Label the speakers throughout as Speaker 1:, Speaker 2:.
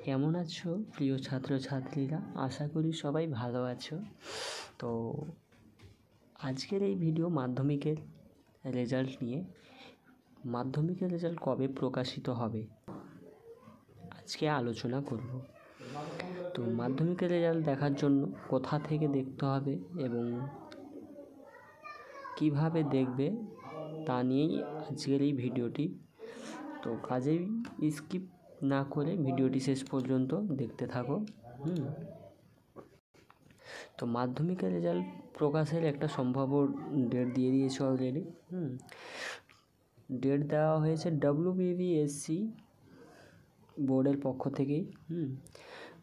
Speaker 1: কেমন আছো প্রিয় ছাত্রছাত্রীরা? আশা করি সবাই ভালো আছো। তো আজকের এই ভিডিও মাধ্যমিকের রেজাল্ট নিয়ে। মাধ্যমিকের রেজাল্ট কবে প্রকাশিত হবে আজকে আলোচনা করব। তো মাধ্যমিকের রেজাল্ট দেখার জন্য কোথা থেকে দেখতে হবে এবং কিভাবে দেখবে তা নিয়েই আজকের এই ভিডিওটি। তো কাজেই স্কিপ না করে ভিডিওটি শেষ পর্যন্ত দেখতে থাকো। তো মাধ্যমিকের রেজাল্ট প্রকাশের একটা সম্ভাব্য ডেট দিয়ে দিয়েছে অলরেডি। ডেট দেওয়া হয়েছে WBBSC বোর্ডের পক্ষ থেকেই।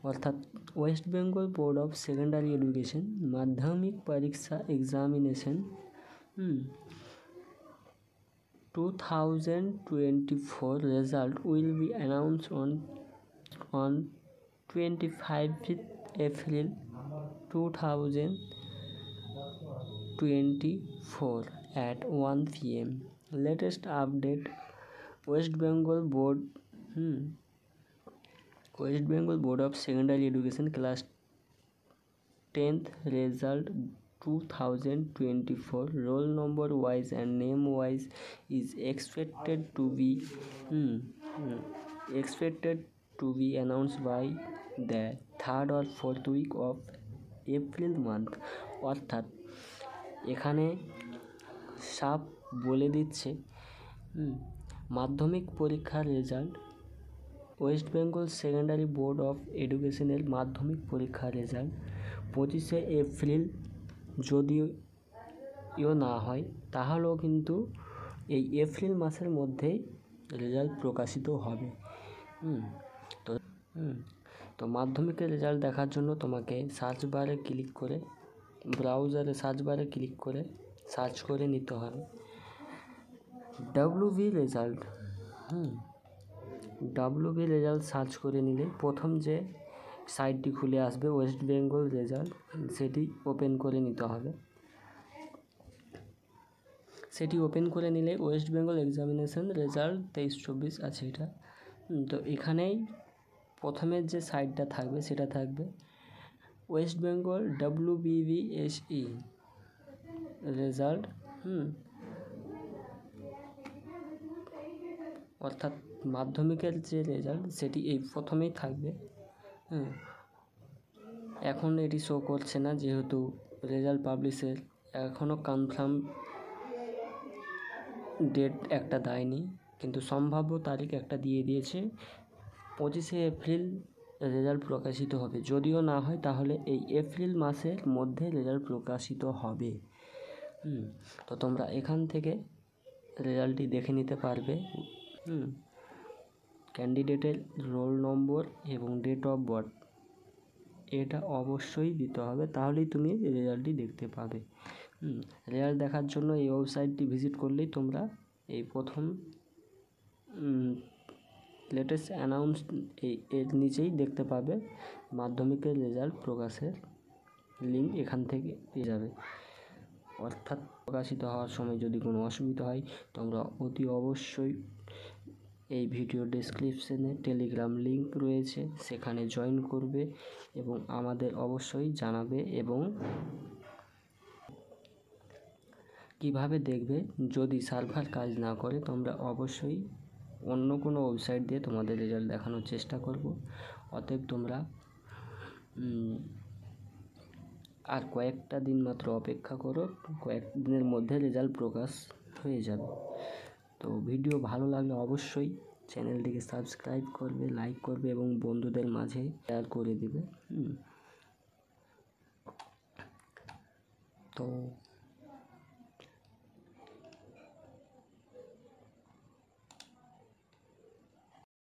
Speaker 1: অর্থাৎ West Bengal board of secondary education মাধ্যমিক পরীক্ষা examination 2024 result will be announced on 25th April 2024 at 1 p.m. Latest update: West Bengal Board of Secondary Education Class 10th result 2024 roll number wise and name wise is expected to be announced by the 3rd or 4th week of April month। অর্থাৎ এখানে সাপ বলে দিচ্ছে মাধ্যমিক পরীক্ষার result, West Bengal secondary board of এডুকেশনের মাধ্যমিক পরীক্ষার রেজাল্ট 25শে এপ্রিল যদিও না হয় তাহলেও কিন্তু এই এপ্রিল মাসের মধ্যেই রেজাল্ট প্রকাশিত হবে। তো মাধ্যমিকের রেজাল্ট দেখার জন্য তোমাকে ব্রাউজারে সার্চ বারে ক্লিক করে সার্চ করে নিতে হবে WB result. WB result search করে নিলে প্রথম যে সাইটটি খুলে আসবে ওয়েস্ট বেঙ্গল রেজাল্ট, সেটি ওপেন করে নিতে হবে। সেটি ওপেন করে নিলে ওয়েস্ট বেঙ্গল এক্সামিনেশন রেজাল্ট 23-24 আছে এটা। তো এখানেই প্রথমের যে সাইটটা থাকবে সেটা থাকবে ওয়েস্ট বেঙ্গল WBBSE রেজাল্ট। অর্থাৎ মাধ্যমিকের যে রেজাল্ট সেটি এই প্রথমেই থাকবে। এখন এটি শো করছে না যেহেতু রেজাল্ট পাবলিশের এখনও কনফার্ম ডেট একটা দেয়নি, কিন্তু সম্ভাব্য তারিখ একটা দিয়ে দিয়েছে 25শে এপ্রিল রেজাল্ট প্রকাশিত হবে। যদিও না হয় তাহলে এই এপ্রিল মাসের মধ্যে রেজাল্ট প্রকাশিত হবে। তো তোমরা এখান থেকে রেজাল্টটি দেখে নিতে পারবে। ক্যান্ডিডেটের রোল নম্বর এবং ডেট অফ বার্থ এটা অবশ্যই দিতে হবে, তাহলেই তুমি রেজাল্টটি দেখতে পাবে। রেজাল্ট দেখার জন্য এই ওয়েবসাইটটি ভিজিট করলেই তোমরা এই প্রথম লেটেস্ট অ্যানাউন্স এর নিচেই দেখতে পাবে মাধ্যমিকের রেজাল্ট প্রকাশের লিঙ্ক এখান থেকে পেয়ে যাবে। অর্থাৎ প্রকাশিত হওয়ার সময় যদি কোনো অসুবিধা হয় তোমরা অতি অবশ্যই এই ভিডিও ডেসক্রিপশনে টেলিগ্রাম লিঙ্ক রয়েছে, সেখানে জয়েন করবে এবং আমাদের অবশ্যই জানাবে। এবং কিভাবে দেখবে যদি সার্ভার কাজ না করে তোমরা অবশ্যই অন্য কোনো ওয়েবসাইট দিয়ে তোমাদের রেজাল্ট দেখানোর চেষ্টা করব। অতএব তোমরা আর কয়েকটা দিন মাত্র অপেক্ষা করো, কয়েকদিনের মধ্যে রেজাল্ট প্রকাশ হয়ে যাবে। তো ভিডিও ভালো লাগলে অবশ্যই চ্যানেলটিকে সাবস্ক্রাইব করবে, লাইক করবে এবং বন্ধুদের মাঝে শেয়ার করে দেবে। তো